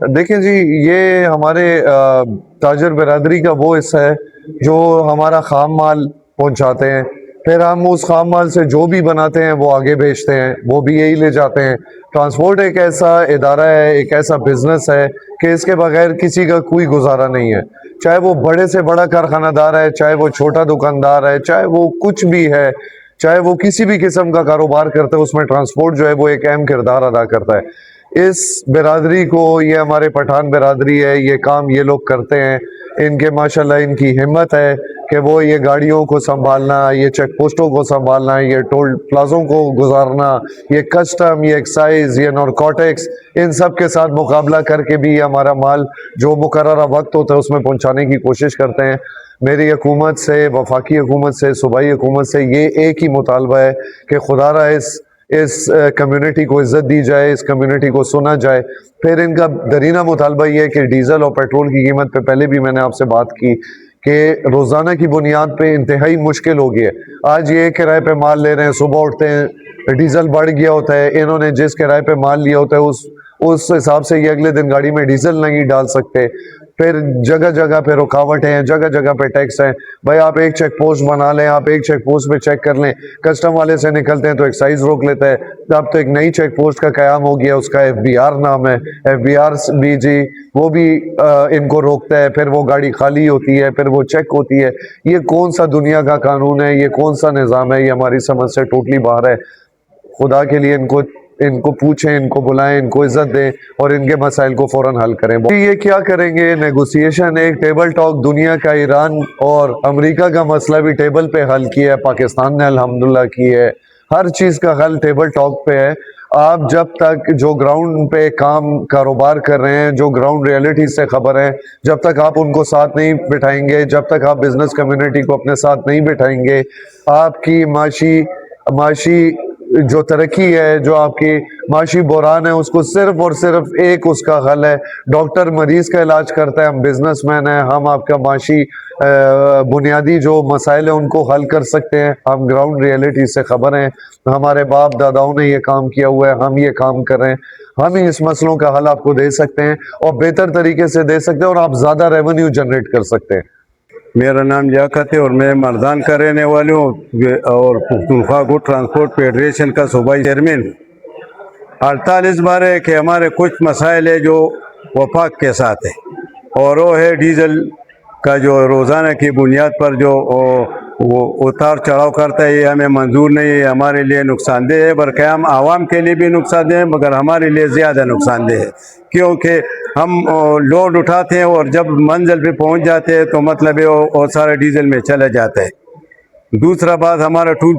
دیکھیں جی، یہ ہمارے تاجر برادری کا وہ حصہ ہے جو ہمارا خام مال پہنچاتے ہیں، پھر ہم اس خام مال سے جو بھی بناتے ہیں وہ آگے بیچتے ہیں، وہ بھی یہی لے جاتے ہیں۔ ٹرانسپورٹ ایک ایسا ادارہ ہے، ایک ایسا بزنس ہے کہ اس کے بغیر کسی کا کوئی گزارا نہیں ہے، چاہے وہ بڑے سے بڑا کارخانہ دار ہے، چاہے وہ چھوٹا دکاندار ہے، چاہے وہ کچھ بھی ہے، چاہے وہ کسی بھی قسم کا کاروبار کرتا ہے، اس میں ٹرانسپورٹ جو ہے وہ ایک اہم کردار ادا کرتا ہے۔ اس برادری کو، یہ ہمارے پٹھان برادری ہے، یہ کام یہ لوگ کرتے ہیں۔ ان کے ماشاءاللہ ان کی ہمت ہے کہ وہ یہ گاڑیوں کو سنبھالنا، یہ چیک پوسٹوں کو سنبھالنا، یہ ٹول پلازوں کو گزارنا، یہ کسٹم، یہ ایکسائز، یہ نارکوٹکس، ان سب کے ساتھ مقابلہ کر کے بھی ہمارا مال جو مقررہ وقت ہوتا ہے اس میں پہنچانے کی کوشش کرتے ہیں۔ میری حکومت سے، وفاقی حکومت سے، صوبائی حکومت سے یہ ایک ہی مطالبہ ہے کہ خدا را اس کمیونٹی کو عزت دی جائے، اس کمیونٹی کو سنا جائے۔ پھر ان کا درینہ مطالبہ یہ ہے کہ ڈیزل اور پیٹرول کی قیمت پہ پہلے بھی میں نے آپ سے بات کی کہ روزانہ کی بنیاد پہ انتہائی مشکل ہو گئی ہے۔ آج یہ کرائے پہ مال لے رہے ہیں، صبح اٹھتے ہیں ڈیزل بڑھ گیا ہوتا ہے، انہوں نے جس کرائے پہ مال لیا ہوتا ہے اس حساب سے یہ اگلے دن گاڑی میں ڈیزل نہیں ڈال سکتے۔ پھر جگہ جگہ پہ رکاوٹ ہیں، جگہ جگہ پہ ٹیکس ہیں۔ بھائی آپ ایک چیک پوسٹ بنا لیں، آپ ایک چیک پوسٹ پہ چیک کر لیں، کسٹم والے سے نکلتے ہیں تو ایکسائز روک لیتا ہے۔ اب تو ایک نئی چیک پوسٹ کا قیام ہو گیا، اس کا ایف بی آر نام ہے، ایف بی آر بھی جی وہ بھی ان کو روکتا ہے، پھر وہ گاڑی خالی ہوتی ہے، پھر وہ چیک ہوتی ہے۔ یہ کون سا دنیا کا قانون ہے، یہ کون سا نظام ہے، یہ ہماری سمجھ سے ٹوٹلی باہر ہے۔ خدا کے لیے ان کو پوچھیں، ان کو بلائیں، ان کو عزت دیں اور ان کے مسائل کو فوراً حل کریں۔ یہ کیا کریں گے؟ نیگوسیشن، ایک ٹیبل ٹاک، دنیا کا ایران اور امریکہ کا مسئلہ بھی ٹیبل پہ حل کیا ہے، پاکستان نے الحمدللہ کی ہے۔ ہر چیز کا حل ٹیبل ٹاک پہ ہے۔ آپ جب تک جو گراؤنڈ پہ کام کاروبار کر رہے ہیں، جو گراؤنڈ ریئلٹی سے خبر ہے، جب تک آپ ان کو ساتھ نہیں بٹھائیں گے، جب تک آپ بزنس کمیونٹی کو اپنے ساتھ نہیں بٹھائیں گے، آپ کی معاشی جو ترقی ہے، جو آپ کی معاشی بحران ہے، اس کو صرف اور صرف ایک اس کا حل ہے۔ ڈاکٹر مریض کا علاج کرتا ہے، ہم بزنس مین ہیں، ہم آپ کا معاشی بنیادی جو مسائل ہیں ان کو حل کر سکتے ہیں۔ ہم گراؤنڈ ریئلٹی سے خبر ہیں، ہمارے باپ داداؤں نے یہ کام کیا ہوا ہے، ہم یہ کام کر رہے ہیں۔ ہم ہی اس مسئلوں کا حل آپ کو دے سکتے ہیں اور بہتر طریقے سے دے سکتے ہیں، اور آپ زیادہ ریونیو جنریٹ کر سکتے ہیں۔ میرا نام لیاقت ہے اور میں مردان کا رہنے والی ہوں اور پختونخوا کو ٹرانسپورٹ فیڈریشن کا صوبائی چیئرمین ہوں۔ ہڑتال اس بار ہے کہ ہمارے کچھ مسائل ہے جو وفاق کے ساتھ ہے، اور وہ ہے ڈیزل کا جو روزانہ کی بنیاد پر جو وہ اتار چڑھاؤ کرتا ہے، یہ ہمیں منظور نہیں ہے، ہمارے لیے نقصان دہ ہے، بلکہ ہم عوام کے لیے بھی نقصان دہ ہے، مگر ہمارے لیے زیادہ نقصان دہ ہے، کیونکہ ہم لوڈ اٹھاتے ہیں اور جب منزل پہ پہنچ جاتے ہیں تو مطلب ہے وہ سارا ڈیزل میں چلا جاتا ہے۔ دوسرا بات، ہمارا ٹول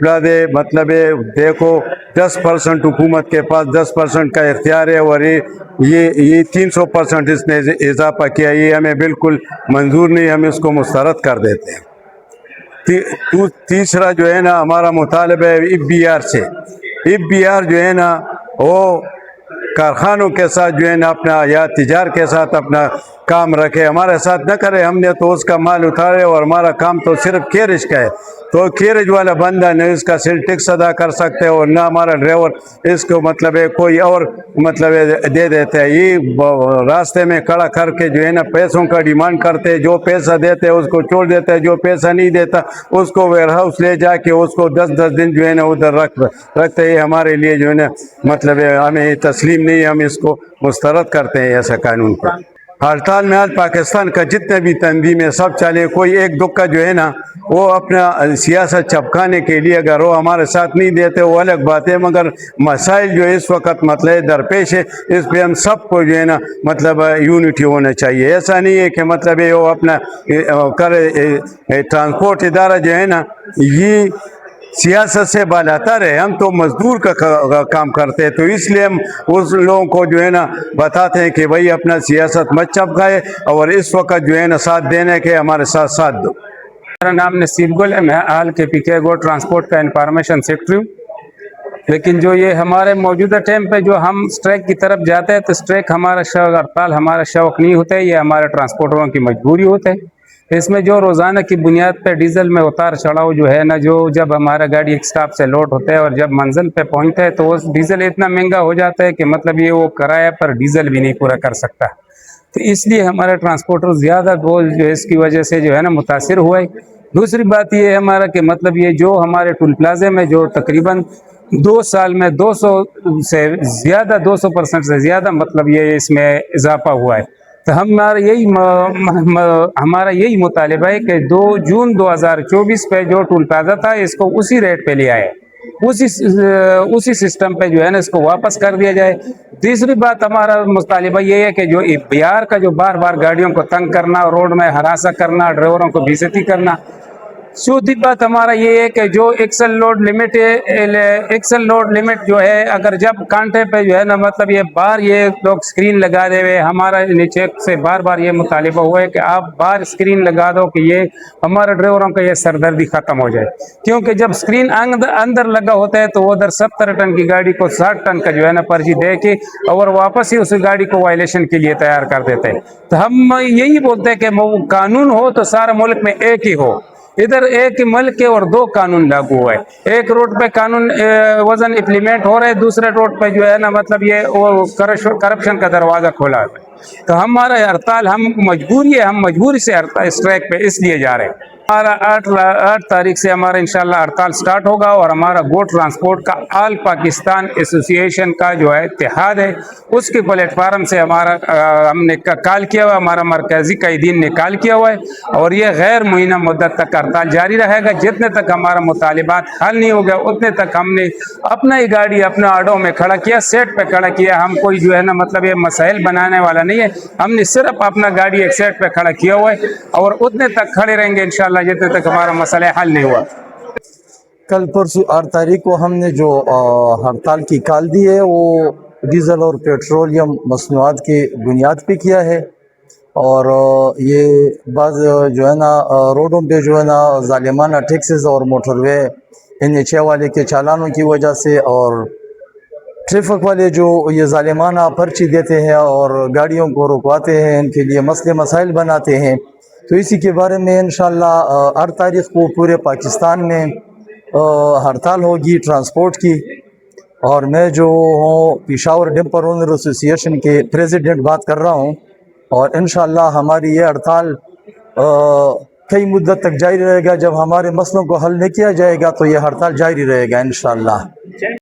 پلازے مطلب ہے دیکھو 10% حکومت کے پاس 10% کا اختیار ہے، اور یہ 300% اس نے اضافہ کیا، یہ ہمیں بالکل منظور نہیں، ہم اس کو مسترد کر دیتے ہیں۔ تیسرا جو ہے نا ہمارا مطالبہ ہے ایف بی آر سے۔ ایف بی آر جو ہے نا وہ کارخانوں کے ساتھ جو ہے نا اپنا یا تجار کے ساتھ اپنا کام رکھے، ہمارے ساتھ نہ کرے۔ ہم نے تو اس کا مال اتارے اور ہمارا کام تو صرف کیرج کا ہے، تو کیرج والا بندہ نہ اس کا سیل ٹیکس ادا کر سکتے اور نہ ہمارا ڈرائیور اس کو مطلب ہے کوئی اور مطلب دے دیتا ہے۔ یہ راستے میں کھڑا کر کے جو ہے نا پیسوں کا ڈیمانڈ کرتے، جو پیسہ دیتے اس کو چھوڑ دیتا ہے، جو پیسہ نہیں دیتا اس کو ویئر ہاؤس لے جا کے اس کو 10 دن جو ہے نا ادھر رکھتے ہیں۔ ہمارے لیے جو ہے نا مطلب ہے ہمیں تسلیم نہیں، ہم اس کو مسترد کرتے ہیں ایسا قانون کو۔ ہڑتال میں آج پاکستان کا جتنے بھی تنظیم ہے سب چلے، کوئی ایک دکا جو ہے نا وہ اپنا سیاست چپکانے کے لیے اگر وہ ہمارے ساتھ نہیں دیتے وہ الگ بات ہے، مگر مسائل جو اس وقت مطلب درپیش ہے اس پہ ہم سب کو جو ہے نا مطلب یونٹی ہونا چاہیے۔ ایسا نہیں ہے کہ مطلب وہ اپنا کرے۔ ٹرانسپورٹ ادارہ جو ہے نا یہ سیاست سے بالاتر ہے، ہم تو مزدور کا کام کرتے ہیں، تو اس لیے ہم اس لوگوں کو جو ہے نا بتاتے ہیں کہ بھائی اپنا سیاست مت چپکائے اور اس وقت جو ہے نا ساتھ دینے کے ہمارے ساتھ دو۔ میرا نام نصیب گل ہے، میں حال کے پی کے گو ٹرانسپورٹ کا انفارمیشن سیکٹری ہوں۔ لیکن جو یہ ہمارے موجودہ ٹائم پہ جو ہم اسٹرائک کی طرف جاتے ہیں تو اسٹرائک ہمارا شوق، ہڑتال ہمارا شوق نہیں ہوتا ہے، یہ ہمارے ٹرانسپورٹروں کی مجبوری ہوتا ہے، اس میں جو روزانہ کی بنیاد پہ ڈیزل میں اتار چڑھاؤ جو ہے نا، جو جب ہمارا گاڑی ایک اسٹاپ سے لوڈ ہوتا ہے اور جب منزل پہ پہنچتا ہے تو وہ ڈیزل اتنا مہنگا ہو جاتا ہے کہ مطلب یہ وہ کرایہ پر ڈیزل بھی نہیں پورا کر سکتا. تو اس لیے ہمارے ٹرانسپورٹر زیادہ گول جو ہے اس کی وجہ سے جو ہے نا متاثر ہوا ہے. دوسری بات یہ ہے ہمارا کہ مطلب یہ جو ہمارے ٹول پلازے میں جو تقریباً 2 سال میں 200% سے زیادہ مطلب یہ اس میں اضافہ ہوا ہے. تو ہمارا یہی مطالبہ ہے کہ 2 جون 2024 پہ جو ٹول پلازا تھا اس کو اسی ریٹ پہ لے آئے، اسی سسٹم پہ جو ہے نا اس کو واپس کر دیا جائے. تیسری بات ہمارا مطالبہ یہ ہے کہ جو بہار کا جو بار بار گاڑیوں کو تنگ کرنا، روڈ میں ہراساں کرنا، ڈرائیوروں کو بےعزتی کرنا. چوتھی بات ہمارا یہ ہے کہ جو ایکسل لوڈ لمٹ جو ہے، اگر جب کانٹے پہ جو ہے نا مطلب یہ بار یہ لوگ سکرین لگا دے ہوئے، ہمارا نیچے سے بار بار یہ مطالبہ ہوا ہے کہ آپ بار سکرین لگا دو کہ یہ ہمارے ڈرائیوروں کا یہ سردردی ختم ہو جائے. کیونکہ جب سکرین اندر لگا ہوتا ہے تو وہ ادھر 70 ٹن کی گاڑی کو 60 ٹن کا جو ہے نا پرچی دے کے اور واپس ہی اس گاڑی کو وائلیشن کے لیے تیار کر دیتے ہیں. تو ہم یہی بولتے ہیں کہ قانون ہو تو سارے ملک میں ایک ہی ہو. ادھر ایک ملک کے اور 2 قانون لاگو ہوئے. ایک روڈ پہ قانون وزن امپلیمنٹ ہو رہا ہے، دوسرے روڈ پہ جو ہے نا مطلب یہ وہ کرپشن کا دروازہ کھولا ہے. تو ہمارا ہڑتال ہم مجبوری سے اسٹرائک پہ اس لیے جا رہے ہیں. ہمارا 8 تاریخ سے ہمارا انشاءاللہ ہڑتال سٹارٹ ہوگا اور ہمارا گو ٹرانسپورٹ کا آل پاکستان ایسوسی ایشن کا جو ہے اتحاد ہے، اس کے پلیٹ فارم سے ہم نے کال کیا ہوا ہے، ہمارا مرکزی قائدین نے کال کیا ہوا ہے اور یہ غیر معینہ مدت تک ہڑتال جاری رہے گا. جتنے تک ہمارا مطالبات حل نہیں ہو گیا اتنے تک ہم نے اپنا ہی گاڑی اپنا آڈو میں کھڑا کیا، سیٹ پہ کھڑا کیا. ہم کوئی جو ہے نا مطلب یہ مسائل بنانے والا نہیں ہے، ہم نے صرف اپنا گاڑی ایک سیٹ پہ کھڑا کیا ہوا ہے اور اتنے تک کھڑے رہیں گے انشاءاللہ جتنے تک ہمارا مسئلہ حل نہیں ہوا. کل پرسوں 8 تاریخ کو ہم نے جو ہڑتال کی کال دی ہے وہ ڈیزل اور پیٹرولیم مصنوعات کی بنیاد پہ کیا ہے. اور یہ بعض جو ہے نا روڈوں پہ جو ہے نا ظالمانہ ٹیکسز اور موٹر وے NH والے کے چالانوں کی وجہ سے اور ٹریفک والے جو یہ ظالمانہ پرچی دیتے ہیں اور گاڑیوں کو رکواتے ہیں، ان کے لیے مسئلے مسائل بناتے ہیں. تو اسی کے بارے میں انشاءاللہ 8 تاریخ کو پورے پاکستان میں ہڑتال ہوگی ٹرانسپورٹ کی. اور میں جو ہوں پشاور ڈمپر اونر ایسوسی ایشن کے پریزیڈنٹ بات کر رہا ہوں اور انشاءاللہ ہماری یہ ہڑتال کئی مدت تک جاری رہے گا. جب ہمارے مسئلوں کو حل نہیں کیا جائے گا تو یہ ہڑتال جاری رہے گا انشاءاللہ.